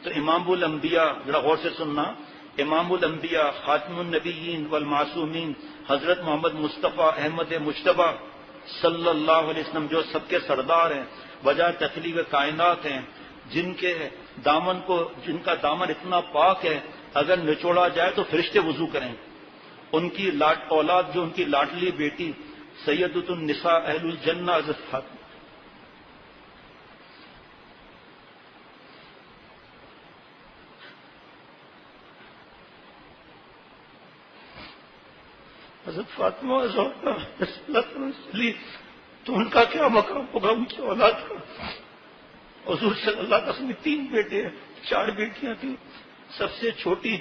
تو امام الانبیاء، ذرا غور سے سننا، امام الانبیاء خاتم النبیین والمعصومین حضرت محمد مصطفیٰ احمد مجتبیٰ صلی اللہ علیہ وسلم جو سب کے سردار ہیں، وجہ تخلیق کائنات ہیں، جن کا دامن اتنا پاک ہے اگر نچوڑا جائے تو فرشتے وضو کریں. ان کی اولاد جو ان کی لاڈلی بیٹی سیدۃ النساء اہل الجنہ حضرت فاطمہ تو ان کا کیا مقام ہوگا، ان کی اولاد کا. حضور صلی اللہ علیہ وسلم 3 بیٹے ہیں، 4 بیٹیاں تھیں، سب سے چھوٹی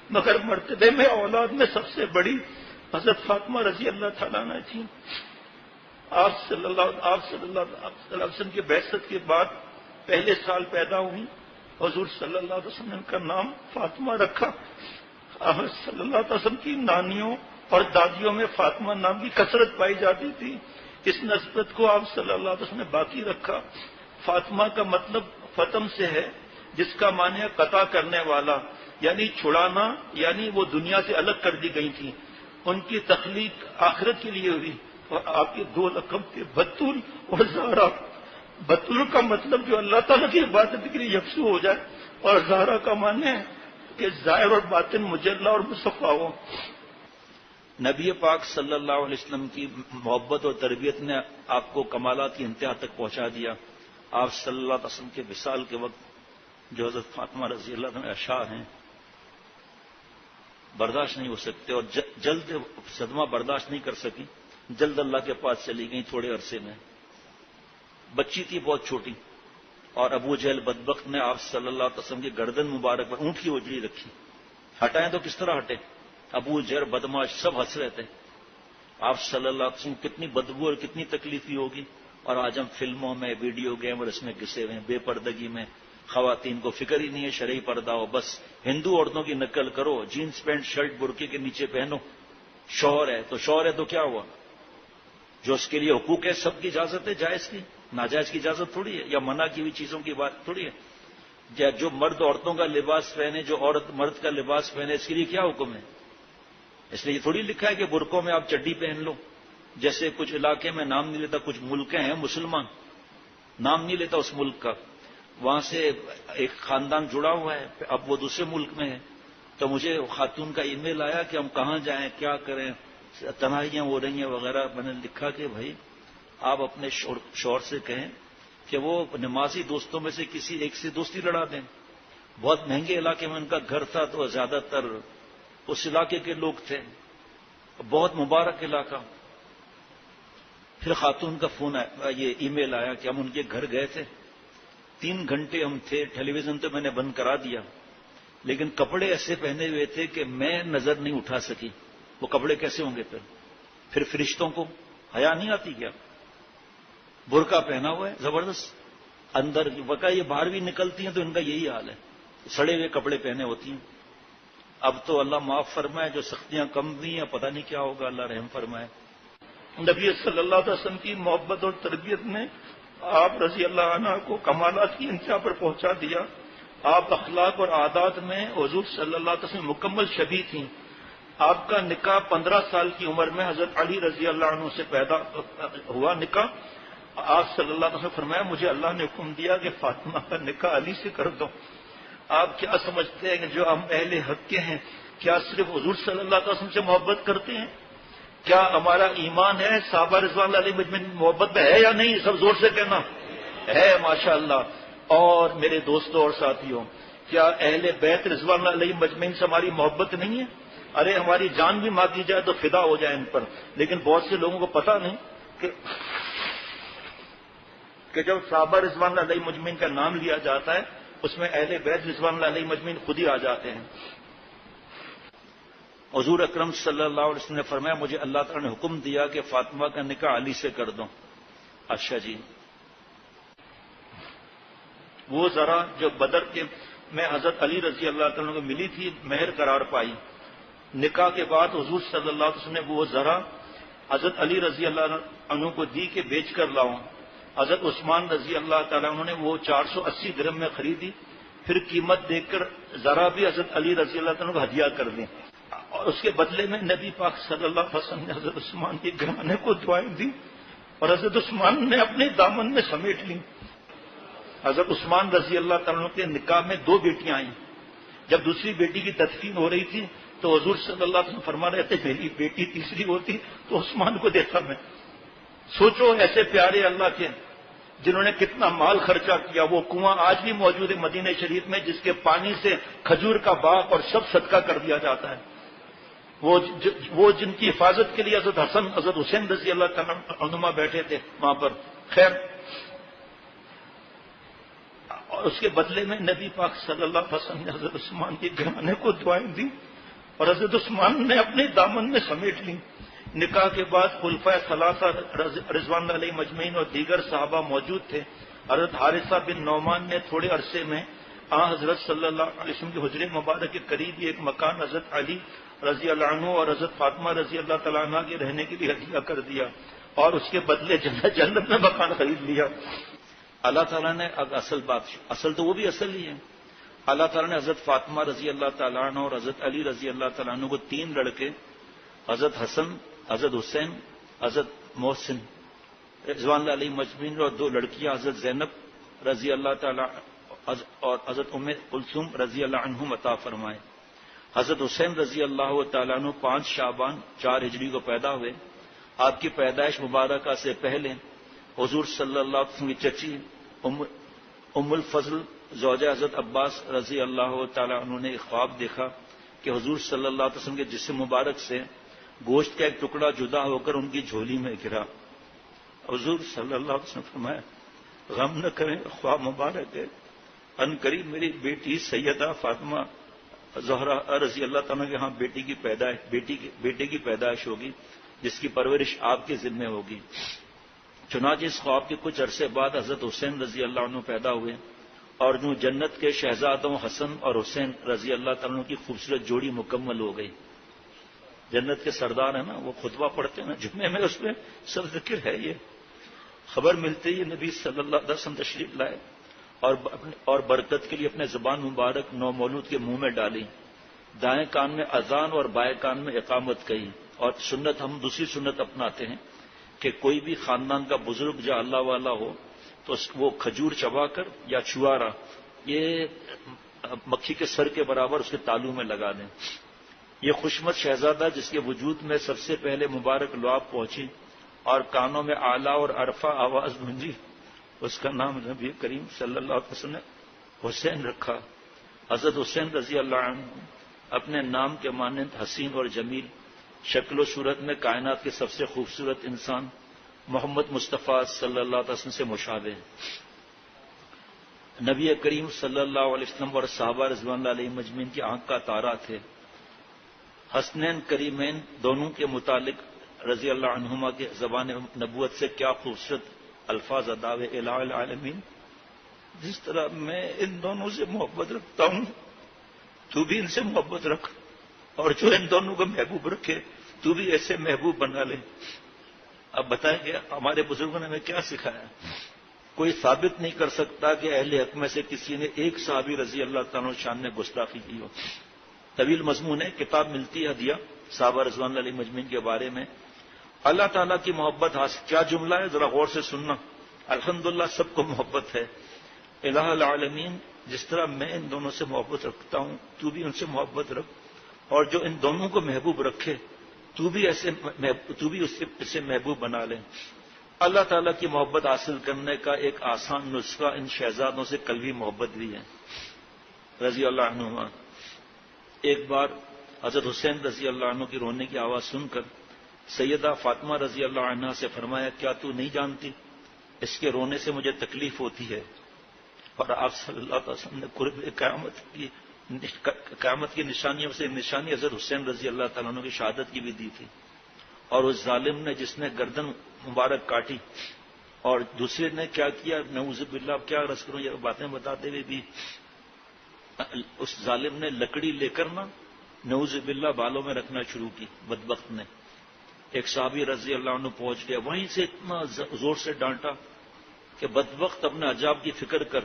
مگر مرتبے میں اولاد میں سب سے بڑی حضرت فاطمہ رضی اللہ تعالیٰ عنہ تھیں. آپ صلی اللہ علیہ وسلم کی بعثت کے بعد پہلے سال پیدا ہوئی. حضور صلی اللہ علیہ وسلم نے ان کا نام فاطمہ رکھا. آپ صلی اللہ علیہ وسلم کی نانیوں اور دادیوں میں فاطمہ نام کی کثرت پائی جاتی تھی. اس نسبت کو آپ صلی اللہ علیہ وسلم نے باقی رکھا. فاطمہ کا مطلب فتم سے ہے، جس کا معنی ہے قطع کرنے والا، یعنی چھڑانا، یعنی وہ دنیا سے الگ کر دی گئی تھی. ان کی تخلیق آخرت کے لیے ہوئی. اور آپ کے 2 لقب تھے، بطول اور زہرا. بطول کا مطلب جو اللہ تعالیٰ کی عبادت کے لیے یکسو ہو جائے، اور زہرا کا معنی ہے کہ ظاہر اور باطن مجلہ اور مصفا ہو. نبی پاک صلی اللہ علیہ وسلم کی محبت اور تربیت نے آپ کو کمالات کی انتہا تک پہنچا دیا. آپ صلی اللہ علیہ وسلم کے وصال کے وقت جو حضرت فاطمہ رضی اللہ عنہ اشعار ہیں برداشت نہیں ہو سکتے، اور جلد صدمہ برداشت نہیں کر سکی، جلد اللہ کے پاس چلی گئی. تھوڑے عرصے میں بچی تھی بہت چھوٹی، اور ابو جہل بدبخت نے آپ صلی اللہ علیہ وسلم کی گردن مبارک پر اونٹ کی اجڑی رکھی. ہٹائیں تو کس طرح ہٹے؟ ابو جہل بدماش سب ہنس رہے تھے. آپ صلی اللہ علیہ وسلم کتنی بدبو اور کتنی تکلیفی ہوگی. اور آج ہم فلموں میں، ویڈیو گیم اور اس میں گھسے ہوئے ہیں، بے پردگی میں. خواتین کو فکر ہی نہیں ہے شرعی پردہ ہو، بس ہندو عورتوں کی نقل کرو، جینس پینٹ شرٹ برقعے کے نیچے پہنو. شوہر ہے تو کیا ہوا؟ جو اس کے لیے حقوق ہے سب کی اجازت ہے، جائز کی، ناجائز کی اجازت تھوڑی ہے، یا منع کی ہوئی چیزوں کی بات تھوڑی ہے. جو مرد عورتوں کا لباس پہنے، جو عورت مرد کا لباس پہنے، اس کے لیے کیا حکم ہے؟ اس لیے یہ تھوڑی لکھا ہے کہ برقعوں میں آپ چڈی پہن لو. جیسے کچھ علاقے میں نام نہیں لیتا، کچھ ملک ہیں مسلمان، نام نہیں لیتا اس ملک کا، وہاں سے ایک خاندان جڑا ہوا ہے، اب وہ دوسرے ملک میں ہے. تو مجھے خاتون کا ای میل آیا کہ ہم کہاں جائیں، کیا کریں، تنہائیاں ہو رہی ہیں وغیرہ. میں نے لکھا کہ بھائی آپ اپنے شوہر سے کہیں کہ وہ نمازی دوستوں میں سے کسی ایک سے دوستی لڑا دیں. بہت مہنگے علاقے میں ان کا گھر تھا، تو زیادہ تر اس علاقے کے لوگ تھے، بہت مبارک علاقہ. پھر خاتون کا فون آیا، یہ ای میل آیا کہ ہم ان کے گھر گئے تھے، 3 گھنٹے ہم تھے. ٹیلی ویژن تو میں نے بند کرا دیا، لیکن کپڑے ایسے پہنے ہوئے تھے کہ میں نظر نہیں اٹھا سکی. وہ کپڑے کیسے ہوں گے؟ پھر فرشتوں کو حیا نہیں آتی کیا؟ برقع پہنا ہوا ہے زبردست، اندر وقع یہ باہر بھی نکلتی ہیں تو ان کا یہی حال ہے، سڑے ہوئے کپڑے پہنے ہوتی ہیں. اب تو اللہ معاف فرمائے، جو سختیاں کم ہوئی ہیں پتہ نہیں کیا ہوگا، اللہ رحم فرمائے. نبی صلی اللہ علیہ وسلم کی محبت اور تربیت نے آپ رضی اللہ عنہ کو کمالات کی انتہا پر پہنچا دیا. آپ اخلاق اور عادات میں حضور صلی اللہ علیہ وسلم مکمل شبیہ تھیں. آپ کا نکاح 15 سال کی عمر میں حضرت علی رضی اللہ عنہ سے پیدا ہوا نکاح. آپ صلی اللہ علیہ وسلم فرمایا مجھے اللہ نے حکم دیا کہ فاطمہ کا نکاح علی سے کر دو. آپ کیا سمجھتے ہیں کہ جو ہم اہل حق کے ہیں کیا صرف حضور صلی اللہ علیہ وسلم سے محبت کرتے ہیں؟ کیا ہمارا ایمان ہے صحابہ رضوان اللہ علیہ مجمعین محبت میں ہے یا نہیں؟ سب زور سے کہنا ہے ماشاءاللہ. اور میرے دوستوں اور ساتھیوں، کیا اہل بیت رضوان اللہ علیہ مجمعین سے ہماری محبت نہیں ہے؟ ارے ہماری جان بھی مانگی جائے تو فدا ہو جائے ان پر. لیکن بہت سے لوگوں کو پتہ نہیں کہ جب صحابہ رضوان اللہ علیہ مجمعین کا نام لیا جاتا ہے اس میں اہل بیت رضوان اللہ علیہ مجمعین خود ہی آ جاتے ہیں. حضور اکرم صلی اللہ علیہ وسلم نے فرمایا مجھے اللہ تعالی نے حکم دیا کہ فاطمہ کا نکاح علی سے کر دو. اچھا جی، وہ ذرا جو بدر کے میں حضرت علی رضی اللہ تعالیٰ کو ملی تھی، مہر قرار پائی. نکاح کے بعد حضور صلی اللہ علیہ وسلم نے وہ ذرا حضرت علی رضی اللہ عنہ کو دی کہ بیچ کر لاؤں. حضرت عثمان رضی اللہ تعالیٰ عنہ نے وہ 480 درہم میں خریدی. پھر قیمت دے کر ذرا بھی حضرت علی رضی اللہ عنہ کو ہدیہ کر دیں، اور اس کے بدلے میں نبی پاک صلی اللہ علیہ وسلم نے حضرت عثمان کے گھرانے کو دعائیں دی اور حضرت عثمان نے اپنے دامن میں سمیٹ لی۔ حضرت عثمان رضی اللہ تعالیٰ کے نکاح میں 2 بیٹیاں آئیں۔ جب دوسری بیٹی کی تدفین ہو رہی تھی تو حضور صلی اللہ علیہ وسلم فرما رہے تھے میری بیٹی تیسری ہوتی تو عثمان کو دیتا میں۔ سوچو ایسے پیارے اللہ کے جنہوں نے کتنا مال خرچہ کیا، وہ کنواں آج بھی موجود ہے مدینہ شریف میں جس کے پانی سے کھجور کا باغ اور سب صدقہ کر دیا جاتا ہے، وہ جن کی حفاظت کے لیے حضرت حسن حضرت حسین رضی اللہ تعالیٰ عنہما بیٹھے تھے وہاں پر۔ خیر، اور اس کے بدلے میں نبی پاک صلی اللہ علیہ وسلم نے حضرت عثمان کے گھرانے کو دعائیں دی اور حضرت عثمان نے اپنے دامن میں سمیٹ لی۔ نکاح کے بعد خلفائے ثلاثہ رضوان علیہ مجمعین اور دیگر صحابہ موجود تھے۔ حضرت حارثہ بن نعمان نے تھوڑے عرصے میں حضرت صلی اللہ علیہ وسلم کے حجرے مبارک کے قریب ایک مکان حضرت علی رضی اللہ عنہ اور حضرت فاطمہ رضی اللہ تعالیٰ عنہ کے رہنے کے لیے ہدیہ کر دیا اور اس کے بدلے جنت میں مکان خرید لیا۔ اللہ تعالیٰ نے اصل تو وہ بھی اصل ہی ہے، اللہ تعالیٰ نے حضرت فاطمہ رضی اللہ تعالیٰ عنہ اور حضرت علی رضی اللہ تعالیٰ عنہ کو 3 لڑکے، حضرت حسن، حضرت حسین، حضرت محسن رضوان اللہ علیہ مجمعین، اور 2 لڑکیاں حضرت زینب رضی اللہ تعالیٰ اور حضرت ام کلثوم رضی اللہ عنہم عطا فرمائے۔ حضرت حسین رضی اللہ تعالیٰ عنہ 5 شعبان 4 ہجری کو پیدا ہوئے۔ آپ کی پیدائش مبارکہ سے پہلے حضور صلی اللہ علیہ وسلم کی چچی ام الفضل زوجہ حضرت عباس رضی اللہ تعالیٰ عنہ نے ایک خواب دیکھا کہ حضور صلی اللہ علیہ وسلم کے جسم مبارک سے گوشت کا ایک ٹکڑا جدا ہو کر ان کی جھولی میں گرا۔ حضور صلی اللہ علیہ وسلم فرمایا غم نہ کریں، خواب مبارک ہے، ان قریب میری بیٹی سیدہ فاطمہ زہرا رضی اللہ تعالیٰ کے ہاں بیٹے کی پیدائش ہوگی جس کی پرورش آپ کے ذمہ ہوگی۔ چنانچہ اس خواب کے کچھ عرصے بعد حضرت حسین رضی اللہ عنہ پیدا ہوئے اور جو جنت کے شہزادوں حسن اور حسین رضی اللہ تعالیٰ کی خوبصورت جوڑی مکمل ہو گئی۔ جنت کے سردار ہیں نا، وہ خطبہ پڑھتے ہیں نا جمعے میں، اس میں سب ذکر ہے۔ یہ خبر ملتے ہی نبی صلی اللہ علیہ وسلم تشریف لائے اور برکت کے لیے اپنے زبان مبارک نومولود کے منہ میں ڈالی، دائیں کان میں اذان اور بائیں کان میں اقامت کہی۔ اور سنت، ہم دوسری سنت اپناتے ہیں کہ کوئی بھی خاندان کا بزرگ جو اللہ والا ہو تو وہ کھجور چبا کر یا چھوارا یہ مکھی کے سر کے برابر اس کے تالو میں لگا دیں۔ یہ خوشمت شہزادہ جس کے وجود میں سب سے پہلے مبارک لعاب پہنچی اور کانوں میں اعلیٰ اور عرفہ آواز گونجی، اس کا نام نبی کریم صلی اللہ علیہ وسلم نے حسین رکھا۔ حضرت حسین رضی اللہ عنہ اپنے نام کے مانند حسین اور جمیل، شکل و صورت میں کائنات کے سب سے خوبصورت انسان محمد مصطفیٰ صلی اللہ علیہ وسلم سے مشابہ ہیں۔ نبی کریم صلی اللہ علیہ وسلم اور صحابہ رضوان اللہ علیہ مجمعین کی آنکھ کا تارا تھے۔ حسنین کریمین دونوں کے متعلق رضی اللہ عنہما کے زبان نبوت سے کیا خوبصورت الفاظ ادا ہوئے، الہ العالمین جس طرح میں ان دونوں سے محبت رکھتا ہوں تو بھی ان سے محبت رکھ، اور جو ان دونوں کو محبوب رکھے تو بھی ایسے محبوب بنا لے۔ اب بتائیں کہ ہمارے بزرگوں نے ہمیں کیا سکھایا؟ کوئی ثابت نہیں کر سکتا کہ اہل حق میں سے کسی نے ایک صحابی رضی اللہ تعالیٰ شان نے گستاخی کی ہو۔ طویل مضمون ہے، کتاب ملتی ہے ہدیہ صحابہ رضوان اللہ علیہ مجمعین کے بارے میں۔ اللہ تعالیٰ کی محبت حاصل، کیا جملہ ہے ذرا غور سے سننا۔ الحمدللہ سب کو محبت ہے۔ الہ العالمین جس طرح میں ان دونوں سے محبت رکھتا ہوں تو بھی ان سے محبت رکھ، اور جو ان دونوں کو محبوب رکھے تو بھی اسے محبوب بنا لے۔ اللہ تعالیٰ کی محبت حاصل کرنے کا ایک آسان نسخہ ان شہزادوں سے قلبی محبت بھی ہے رضی اللہ عنہما۔ ایک بار حضرت حسین رضی اللہ عنہ کی رونے کی آواز سن کر سیدہ فاطمہ رضی اللہ عنہا سے فرمایا کیا تو نہیں جانتی اس کے رونے سے مجھے تکلیف ہوتی ہے؟ اور آپ صلی اللہ علیہ وسلم نے قرب قیامت کی نشانیوں سے نشانی حضرت حسین رضی اللہ تعالیٰ عنہ کی شہادت کی بھی دی تھی، اور اس ظالم نے جس نے گردن مبارک کاٹی اور دوسرے نے کیا کیا، نعوذ باللہ اب کیا عرض کروں، یہ باتیں بتاتے ہوئے بھی اس ظالم نے لکڑی لے کر نعوذ باللہ بالوں میں رکھنا شروع کی۔ بدبخت نے ایک صحابی رضی اللہ عنہ پہنچ گیا، وہیں سے اتنا زور سے ڈانٹا کہ بدبخت اپنے عجاب کی فکر کر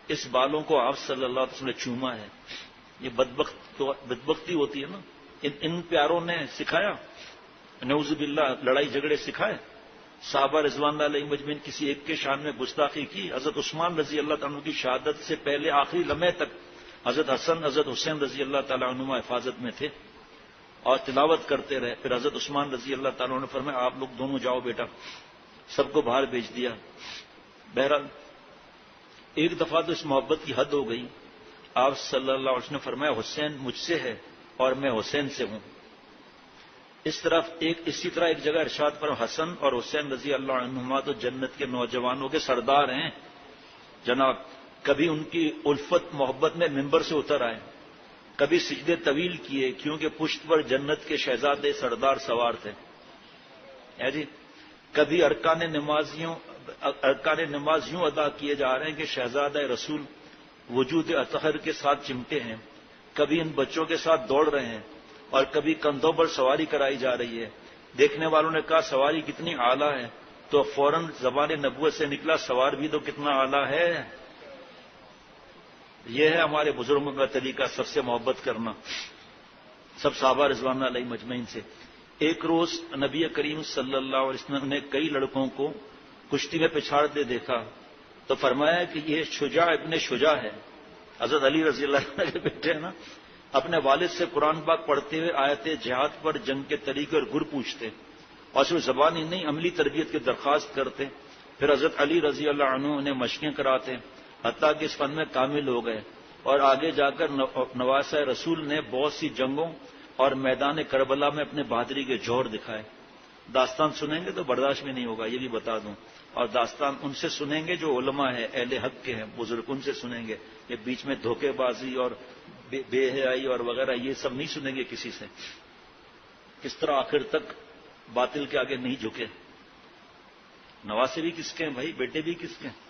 اس بالوں کو آپ صلی اللہ علیہ وسلم نے چوما ہے. یہ بدبختی ہوتی ہے نا. ان پیاروں نے سکھایا, نعوذ باللہ لڑائی جھگڑے سکھائے. صحابہ رضوان اللہ علیہ مجمعین کسی ایک کے شان میں گستاخی کی. حضرت عثمان رضی اللہ تعالیٰ عنہ کی شہادت سے پہلے آخری لمحے تک حضرت حسن حضرت حسین رضی اللہ تعالیٰ عنہما حفاظت میں تھے اور تلاوت کرتے رہے. پھر حضرت عثمان رضی اللہ تعالیٰ عنہ نے فرمایا آپ لوگ دونوں جاؤ بیٹا, سب کو باہر بھیج دیا. بہرحال ایک دفعہ تو اس محبت کی حد ہو گئی. آپ صلی اللہ علیہ وسلم نے فرمایا حسین مجھ سے ہے اور میں حسین سے ہوں. اسی طرح ایک جگہ ارشاد پر حسن اور حسین رضی اللہ عنہما تو جنت کے نوجوانوں کے سردار ہیں جناب. کبھی ان کی الفت محبت میں ممبر سے اتر آئے, کبھی سجدے طویل کیے کیونکہ پشت پر جنت کے شہزادے سردار سوار تھے. جی کبھی ارکان نماز یوں ادا کیے جا رہے ہیں کہ شہزادہ رسول وجود اطہر کے ساتھ چمٹے ہیں. کبھی ان بچوں کے ساتھ دوڑ رہے ہیں اور کبھی کندھوں پر سواری کرائی جا رہی ہے. دیکھنے والوں نے کہا سواری کتنی اعلیٰ ہے, تو فوراً زبان نبوت سے نکلا سوار بھی تو کتنا اعلیٰ ہے. یہ ہے ہمارے بزرگوں کا طریقہ, سب سے محبت کرنا, سب صحابہ رضوان علیہ مجمعین سے. ایک روز نبی کریم صلی اللہ علیہ وسلم نے کئی لڑکوں کو کشتی میں پچھاڑتے دیکھا تو فرمایا کہ یہ شجاع ابن شجاع ہے. حضرت علی رضی اللہ عنہ کے بیٹے ہیں نا, اپنے والد سے قرآن پاک پڑھتے ہوئے آیت جہاد پر جنگ کے طریقے اور گر پوچھتے اور صرف زبانی نہیں عملی تربیت کی درخواست کرتے. پھر حضرت علی رضی اللہ عنہ انہیں مشقیں کراتے حتیٰ کہ اس فن میں کامل ہو گئے اور آگے جا کر نواسہ رسول نے بہت سی جنگوں اور میدان کربلا میں اپنے بہادری کے جوہر دکھائے. داستان سنیں گے تو برداشت میں نہیں ہوگا, یہ بھی بتا دوں. اور داستان ان سے سنیں گے جو علماء ہیں, اہل حق کے ہیں, بزرگ, ان سے سنیں گے. یہ بیچ میں دھوکے بازی اور بے حیائی اور وغیرہ یہ سب نہیں سنیں گے کسی سے. کس طرح آخر تک باطل کے آگے نہیں جھکے. نواسے بھی کس کے ہیں بھائی, بیٹے بھی کس کے ہیں.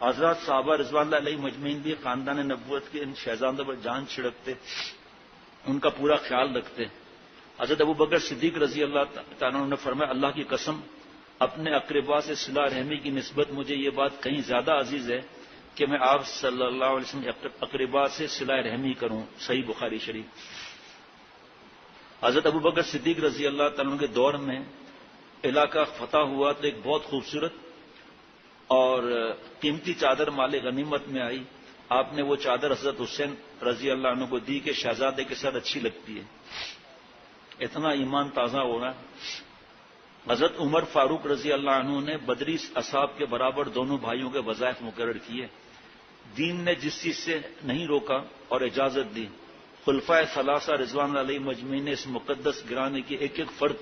حضرات صحابہ رضوان اللہ علیہ مجمعین بھی خاندان نبوت کے ان شہزادوں پر جان چھڑکتے, ان کا پورا خیال رکھتے. حضرت ابو بکر صدیق رضی اللہ تعالیٰ عنہ نے فرمایا اللہ کی قسم اپنے اقربا سے صلہ رحمی کی نسبت مجھے یہ بات کہیں زیادہ عزیز ہے کہ میں آپ صلی اللہ علیہ وسلم اقربا سے صلہ رحمی کروں. صحیح بخاری شریف. حضرت ابو بکر صدیق رضی اللہ تعالیٰ عنہ کے دور میں علاقہ فتح ہوا تو ایک بہت خوبصورت اور قیمتی چادر مال غنیمت میں آئی. آپ نے وہ چادر حضرت حسین رضی اللہ عنہ کو دی کہ شہزادے کے ساتھ اچھی لگتی ہے. اتنا ایمان تازہ ہو رہا ہے. حضرت عمر فاروق رضی اللہ عنہ نے بدری اصحاب کے برابر دونوں بھائیوں کے وظائف مقرر کیے. دین نے جس چیز سے نہیں روکا اور اجازت دی, خلفائے ثلاثہ رضوان علیہ مجمعین نے اس مقدس گرانے کی ایک ایک فرد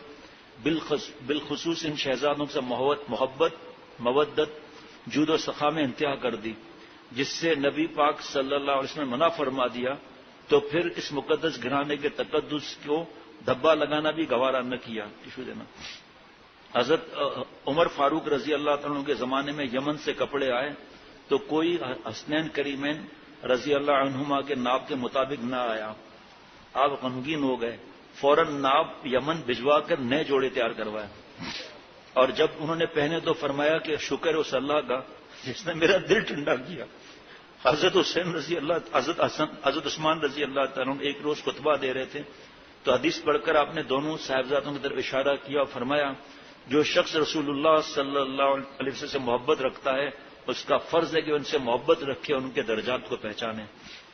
بالخصوص ان شہزادوں سے محبت مودت جود و سخا میں انتہا کر دی. جس سے نبی پاک صلی اللہ علیہ وسلم نے منع فرما دیا تو پھر اس مقدس گھرانے کے تقدس کو دھبا لگانا بھی گوارا نہ کیا. حضرت عمر فاروق رضی اللہ تعالیٰ کے زمانے میں یمن سے کپڑے آئے تو کوئی حسنین کریمین رضی اللہ عنہما کے ناب کے مطابق نہ آیا. آپ غمگین ہو گئے, فوراً ناب یمن بھجوا کر نئے جوڑے تیار کروائے اور جب انہوں نے پہنے تو فرمایا کہ شکر اس اللہ کا جس نے میرا دل ٹھنڈا کیا. حضرت حسین رضی اللہ حضرت عثمان رضی اللہ تعالیٰ ایک روز خطبہ دے رہے تھے تو حدیث پڑھ کر آپ نے دونوں صاحبزادوں کی طرف اشارہ کیا اور فرمایا جو شخص رسول اللہ صلی اللہ علیہ وسلم سے محبت رکھتا ہے اس کا فرض ہے کہ ان سے محبت رکھے اور ان کے درجات کو پہچانے.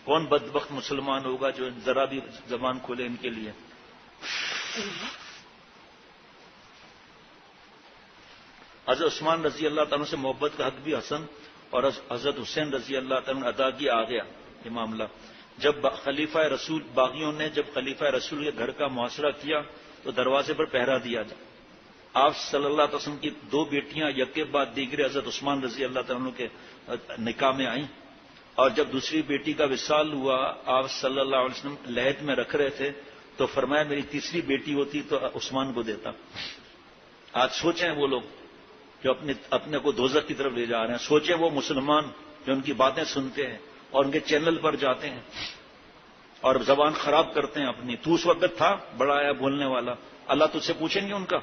کون بدبخت مسلمان ہوگا جو ذرا بھی زبان کھولے ان کے لیے. حضرت عثمان رضی اللہ تعالیٰ سے محبت کا حق بھی حسن اور حضرت حسین رضی اللہ تعالیٰ نے ادا کیا. آ گیا یہ معاملہ جب خلیفہ رسول باغیوں نے جب خلیفہ رسول کے گھر کا محاصرہ کیا تو دروازے پر پہرا دیا. آپ صلی اللہ علیہ وسلم کی دو بیٹیاں یک کے بعد دیگرے حضرت عثمان رضی اللہ تعالیٰ کے نکاح میں آئیں اور جب دوسری بیٹی کا وصال ہوا آپ صلی اللہ علیہ وسلم لحد میں رکھ رہے تھے تو فرمایا میری تیسری بیٹی ہوتی تو عثمان کو دیتا. آج سوچیں وہ لوگ جو اپنے کو دوزخ کی طرف لے جا رہے ہیں, سوچیں وہ مسلمان جو ان کی باتیں سنتے ہیں اور ان کے چینل پر جاتے ہیں اور زبان خراب کرتے ہیں اپنی. تو اس وقت تھا بڑا آیا بولنے والا, اللہ تجھ سے پوچھیں گے ان کا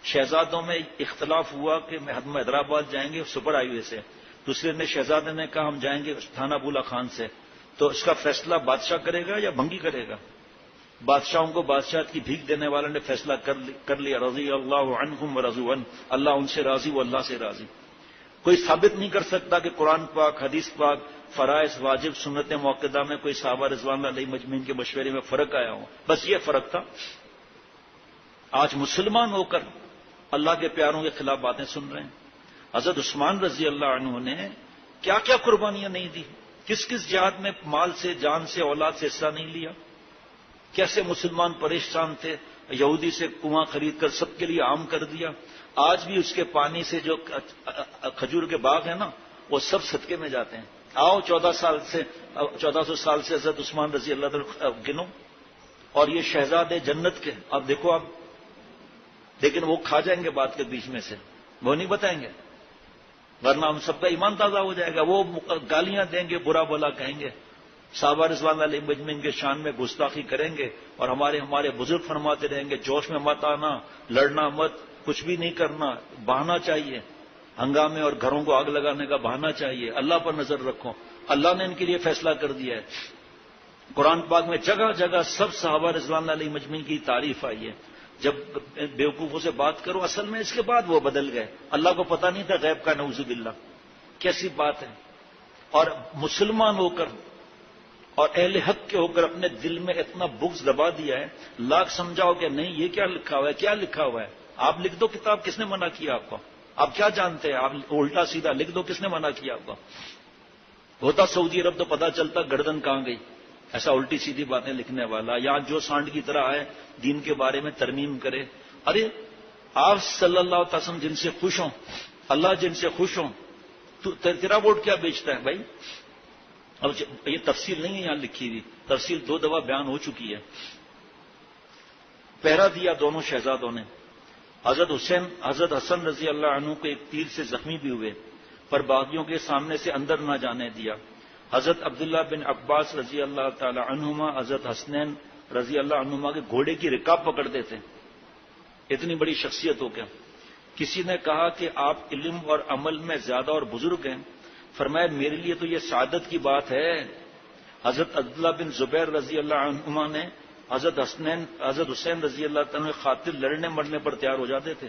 شہزادوں میں اختلاف ہوا کہ ہم حیدرآباد جائیں گے سپر ہائی وے سے، دوسرے نے شہزادے نے کہا ہم جائیں گے تھانہ بولا خان سے، تو اس کا فیصلہ بادشاہ کرے گا یا بھنگی کرے گا؟ بادشاہوں کو بادشاہت کی بھیک دینے والے نے فیصلہ کر لیا، رضی اللہ عنہم ورضوا عنہ، اللہ ان سے راضی، وہ اللہ سے راضی۔ کوئی ثابت نہیں کر سکتا کہ قرآن پاک، حدیث پاک، فرائض، واجب، سنت موقدہ میں کوئی صحابہ رضوان اللہ علیہ مجمعین کے مشورے میں فرق آیا ہو، بس یہ فرق تھا۔ آج مسلمان ہو کر اللہ کے پیاروں کے خلاف باتیں سن رہے ہیں۔ حضرت عثمان رضی اللہ عنہ نے کیا کیا قربانیاں نہیں دی، کس کس جہاد میں مال سے، جان سے، اولاد سے حصہ نہیں لیا، کیسے مسلمان پریشان تھے، یہودی سے کنواں خرید کر سب کے لیے عام کر دیا۔ آج بھی اس کے پانی سے جو کھجور کے باغ ہیں نا، وہ سب صدقے میں جاتے ہیں۔ آؤ 1400 سال سے حضرت عثمان رضی اللہ عنہ گنو، اور یہ شہزادے جنت کے، اب دیکھو آپ، لیکن وہ کھا جائیں گے بات کے بیچ میں سے، وہ نہیں بتائیں گے، ورنہ ہم سب کا ایمان تازہ ہو جائے گا۔ وہ گالیاں دیں گے، برا بلا کہیں گے، صحابہ رضوان اللہ علیہ مجمعین کے شان میں گستاخی کریں گے، اور ہمارے بزرگ فرماتے رہیں گے جوش میں مت آنا، لڑنا مت، کچھ بھی نہیں کرنا، بہانا چاہیے، ہنگامے اور گھروں کو آگ لگانے کا بہانا چاہیے، اللہ پر نظر رکھو، اللہ نے ان کے لیے فیصلہ کر دیا ہے۔ قرآن پاک میں جگہ جگہ سب صحابہ رضوان اللہ علیہ مجمعین کی تعریف آئی ہے۔ جب بیوقوفوں سے بات کرو، اصل میں اس کے بعد وہ بدل گئے، اللہ کو پتہ نہیں تھا غیب کا، نعوذ باللہ، کیسی بات ہے۔ اور مسلمان ہو کر اور اہل حق کے ہو کر اپنے دل میں اتنا بغض دبا دیا ہے، لاکھ سمجھاؤ کہ نہیں یہ کیا لکھا ہوا ہے، کیا لکھا ہوا ہے، آپ لکھ دو کتاب، کس نے منع کیا آپ کو؟ آپ کیا جانتے ہیں؟ آپ الٹا سیدھا لکھ دو، کس نے منع کیا آپ کو؟ ہوتا سعودی عرب تو پتہ چلتا گردن کہاں گئی، ایسا الٹی سیدھی باتیں لکھنے والا، یا جو سانڈ کی طرح ہے دین کے بارے میں ترمیم کرے۔ ارے آپ صلی اللہ علیہ وسلم جن سے خوش ہوں، اللہ جن سے خوش ہوں، تو تیرا ووٹ کیا بیچتا ہے بھائی؟ اب یہ تفصیل نہیں ہے یہاں لکھی ہوئی، تفصیل 2 دفعہ بیان ہو چکی ہے۔ پہرا دیا دونوں شہزادوں نے۔ حضرت حسن رضی اللہ عنہ کو ایک تیر سے زخمی بھی ہوئے، پر باغیوں کے سامنے سے اندر نہ جانے دیا۔ حضرت عبداللہ بن عباس رضی اللہ تعالی عنہما حضرت حسنین رضی اللہ عنہما کے گھوڑے کی رکاب پکڑتے تھے، اتنی بڑی شخصیت ہو کیا۔ کسی نے کہا کہ آپ علم اور عمل میں زیادہ اور بزرگ ہیں، فرمایا میرے لیے تو یہ سعادت کی بات ہے۔ حضرت عبداللہ بن زبیر رضی اللہ عنہما نے حضرت حسین رضی اللہ تعالیٰ خاطر لڑنے مرنے پر تیار ہو جاتے تھے۔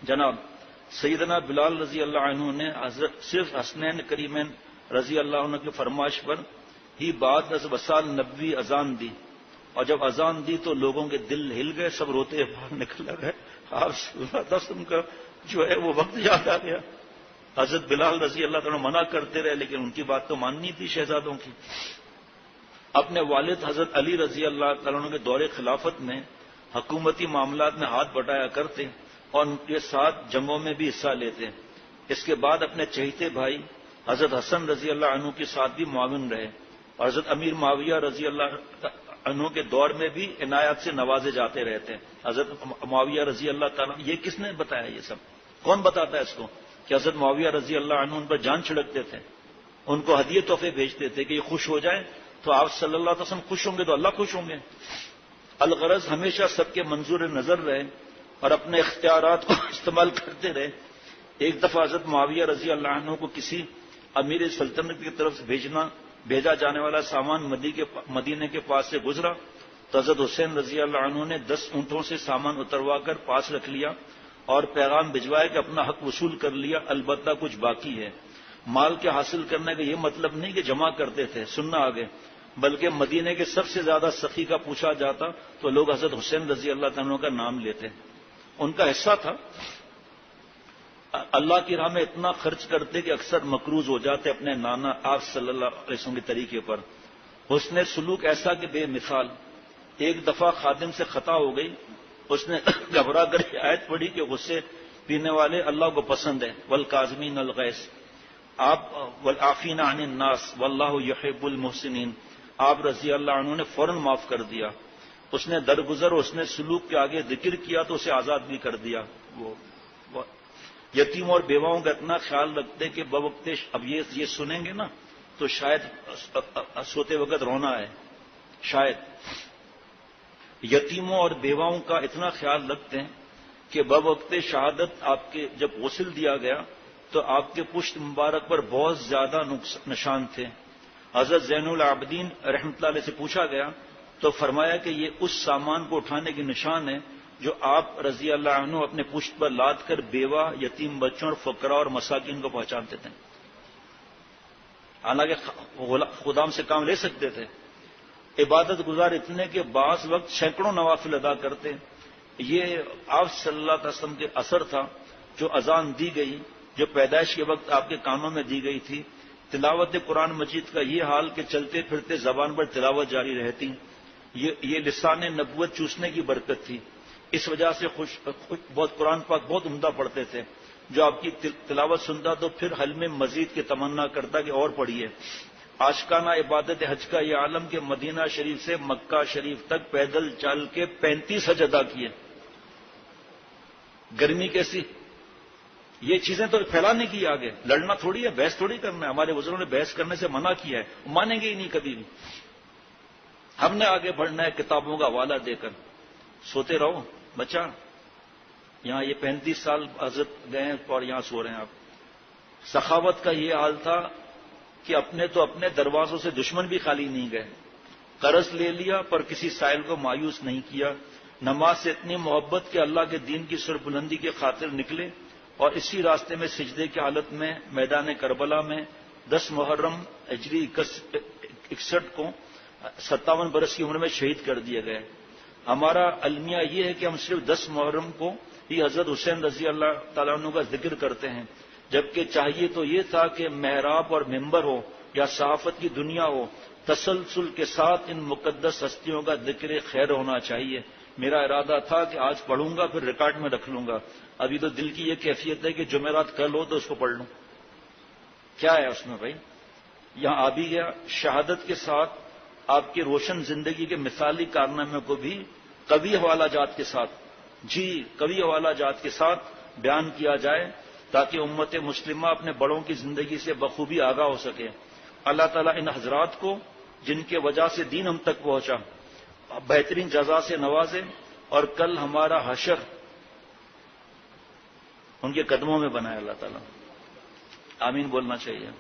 جناب سیدنا بلال رضی اللہ عنہ نے صرف حسنین کریمین رضی اللہ عنہ کی فرمائش پر ہی بعد از وصال نبوی اذان دی، اور جب اذان دی تو لوگوں کے دل ہل گئے، سب روتے باہر نکل گئے۔ آپ سن کر جو ہے وہ وقت یاد آ گیا۔ حضرت بلال رضی اللہ تعالیٰ منع کرتے رہے، لیکن ان کی بات تو ماننی تھی شہزادوں کی۔ اپنے والد حضرت علی رضی اللہ تعالیٰ عنہ کے دور خلافت میں حکومتی معاملات میں ہاتھ بٹایا کرتے، اور ان کے ساتھ جنگوں میں بھی حصہ لیتے۔ اس کے بعد اپنے چہیتے بھائی حضرت حسن رضی اللہ عنہ کے ساتھ بھی معاون رہے، اور حضرت امیر معاویہ رضی اللہ عنہ کے دور میں بھی عنایات سے نوازے جاتے رہتے۔ حضرت معاویہ رضی اللہ تعالیٰ، یہ کس نے بتایا؟ یہ سب کون بتاتا ہے اس کو؟ کہ حضرت معاویہ رضی اللہ عنہ ان پر جان چھڑکتے تھے، ان کو ہدیے تحفے بھیجتے تھے کہ یہ خوش ہو جائیں تو آپ صلی اللہ علیہ وسلم خوش ہوں گے تو اللہ خوش ہوں گے۔ الغرض ہمیشہ سب کے منظور نظر رہے اور اپنے اختیارات کو استعمال کرتے رہے۔ ایک دفعہ حضرت معاویہ رضی اللہ عنہ کو کسی امیر سلطنت کی طرف سے بھیجا جانے والا سامان مدینے کے پاس سے گزرا تو حضرت حسین رضی اللہ عنہ نے 10 اونٹوں سے سامان اتروا کر پاس رکھ لیا اور پیغام بھجوایا کہ اپنا حق وصول کر لیا، البتہ کچھ باقی ہے۔ مال کے حاصل کرنے کا یہ مطلب نہیں کہ جمع کرتے تھے، سننا آگے، بلکہ مدینے کے سب سے زیادہ سخی کا پوچھا جاتا تو لوگ حضرت حسین رضی اللہ عنہ کا نام لیتے۔ ان کا حصہ تھا، اللہ کی راہ میں اتنا خرچ کرتے کہ اکثر مقروض ہو جاتے اپنے نانا آپ صلی اللہ علیہ وسلم کے طریقے پر۔ حسن سلوک ایسا کہ بے مثال۔ ایک دفعہ خادم سے خطا ہو گئی، اس نے گھبرا کر آیت پڑھی کہ غصے پینے والے اللہ کو پسند ہے، والکاظمین الغیظ، آپ والعافین عن الناس واللہ یحب المحسنین۔ آپ رضی اللہ عنہ نے فوراً معاف کر دیا۔ اس نے درگزر اس نے سلوک کے آگے ذکر کیا تو اسے آزاد بھی کر دیا۔ وہ یتیم اور بیواؤں کا اتنا خیال رکھتے کہ بوقت اب یہ سنیں گے نا تو شاید سوتے وقت رونا ہے، شاید۔ یتیموں اور بیواؤں کا اتنا خیال رکھتے ہیں کہ بوقت شہادت آپ کے جب غسل دیا گیا تو آپ کے پشت مبارک پر بہت زیادہ نشان تھے. حضرت زین العابدین رحمۃ اللہ علیہ سے پوچھا گیا تو فرمایا کہ یہ اس سامان کو اٹھانے کے نشان ہے جو آپ رضی اللہ عنہ اپنے پشت پر لاد کر بیوہ، یتیم بچوں اور فقراء اور مساکین کو پہنچانتے تھے. حالانکہ خدام سے کام لے سکتے تھے. عبادت گزار اتنے کہ بعض وقت سینکڑوں نوافل ادا کرتے. یہ آپ صلی اللہ علیہ وسلم کے اثر تھا. جو اذان دی گئی، جو پیدائش کے وقت آپ کے کانوں میں دی گئی تھی، تلاوت قرآن مجید کا یہ حال کہ چلتے پھرتے زبان پر تلاوت جاری رہتی، یہ لسان نبوت چوسنے کی برکت تھی. اس وجہ سے بہت قرآن پاک بہت عمدہ پڑھتے تھے. جو آپ کی تلاوت سنتا تو پھر حل میں مزید کی تمنا کرتا کہ اور پڑھیے. عاشقانہ عبادت حج کا یہ عالم کہ مدینہ شریف سے مکہ شریف تک پیدل چل کے 35 حج ادا کیے. گرمی کیسی، یہ چیزیں تو پھیلانے کی آگے، لڑنا تھوڑی ہے، بحث تھوڑی کرنا ہے. ہمارے بزرگوں نے بحث کرنے سے منع کیا ہے، مانیں گے ہی نہیں کبھی بھی. ہم نے آگے بڑھنا ہے کتابوں کا حوالہ دے کر. سوتے رہو بچہ، یہاں یہ 35 سال حضرت گئے ہیں اور یہاں سو رہے ہیں آپ. سخاوت کا یہ حال تھا کہ اپنے تو اپنے دروازوں سے دشمن بھی خالی نہیں گئے. قرض لے لیا پر کسی سائل کو مایوس نہیں کیا. نماز سے اتنی محبت کہ اللہ کے دین کی سر بلندی کی خاطر نکلے اور اسی راستے میں سجدے کی حالت میں میدان کربلا میں 10 محرم ہجری 61 کو 57 برس کی عمر میں شہید کر دیے گئے. ہمارا المیہ یہ ہے کہ ہم صرف 10 محرم کو ہی حضرت حسین رضی اللہ تعالیٰ عنہ کا ذکر کرتے ہیں، جبکہ چاہیے تو یہ تھا کہ محراب اور ممبر ہو یا صحافت کی دنیا ہو، تسلسل کے ساتھ ان مقدس ہستیوں کا ذکر خیر ہونا چاہیے. میرا ارادہ تھا کہ آج پڑھوں گا پھر ریکارڈ میں رکھ لوں گا. ابھی تو دل کی یہ کیفیت ہے کہ جمعرات کل ہو تو اس کو پڑھ لوں. کیا ہے اس میں بھائی؟ یہاں آ بھی گیا. شہادت کے ساتھ آپ کی روشن زندگی کے مثالی کارنامے کو بھی قوی حوالہ جات کے ساتھ، قوی حوالہ جات کے ساتھ بیان کیا جائے تاکہ امت مسلمہ اپنے بڑوں کی زندگی سے بخوبی آگاہ ہو سکے. اللہ تعالیٰ ان حضرات کو جن کے وجہ سے دین ہم تک پہنچا بہترین جزا سے نوازے اور کل ہمارا حشر ان کے قدموں میں بنائے. اللہ تعالیٰ آمین بولنا چاہیے.